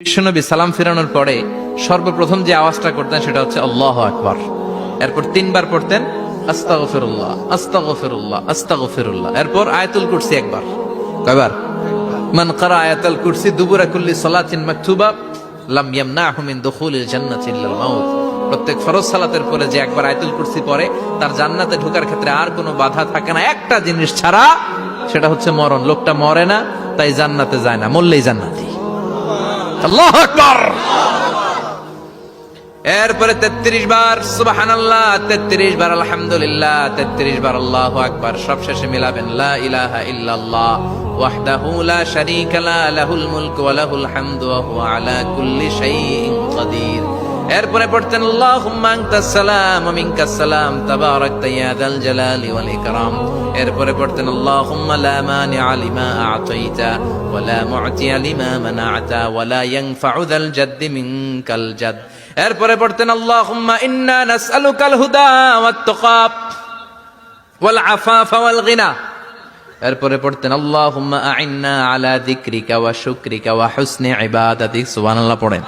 বিশ্বনবী সালাম ফিরানোর পরে সর্বপ্রথম যে আওয়াজটা করতেন সেটা হচ্ছে আল্লাহু আকবার। এরপর 3 বার পড়তেন আস্তাগফিরুল্লাহ আস্তাগফিরুল্লাহ আস্তাগফিরুল্লাহ। এরপর আয়াতুল কুরসি একবার। কয়বার? মান ক্বারা আয়াতুল কুরসি দুবুরা কুল্লি সালাতিন মাকতুবা লাম ইয়ামনাহু মিন দুখুলিল জান্নাতি ইল্লাল মাউত। প্রত্যেক ফরজ সালাতের পরে যে একবার আয়াতুল কুরসি পড়ে তার জান্নাতে ঢোকার ক্ষেত্রে আর কোনো বাধা থাকে না, একটা জিনিস ছাড়া, সেটা হচ্ছে মরণ। লোকটা মরে না, তাই জান্নাতে যায় না, মরলেই জান্নাতি। আল্লাহু আকবার। এরপরে 33 বার সুবহানাল্লাহ, 33 বার আলহামদুলিল্লাহ, 33 বার আল্লাহু আকবার। সবশেষে মিলাবেন লা ইলাহা ইল্লাল্লাহ ওয়াহদাহু লা শারীকা লা লাহুল মুলকু ওয়া লাহুল হামদু ওয়া হুয়া আলা কুল্লি শাইইন কাদির। এরপরে পড়তেন আল্লাহুম্মা আনতাস সালাম ওয়া মিনকাস সালাম তাবারাকতা ইয়া যাল জালালি ওয়াল ইকরাম। এরপরে পড়তেন আল্লাহুম্মা লা মানিআ লিমা আ'তাইতা ওয়া লা মু'তিয়া লিমা মানা'তা ওয়া লা ইয়ানফা'ু যাল জাদ্দি মিনকাল জাদ। এরপরে পড়তেন আল্লাহুম্মা ইন্না নাসআলুকাল হুদা ওয়াত তুকা ওয়াল আফাফা ওয়াল গিনা। এরপরে পড়তেন আল্লাহুম্মা আ'ইন্না আলা যিকরিকা ওয়া শুকরিকা ওয়া হুসনি ইবাদাতিক। সুবহানাল্লাহ পড়েন।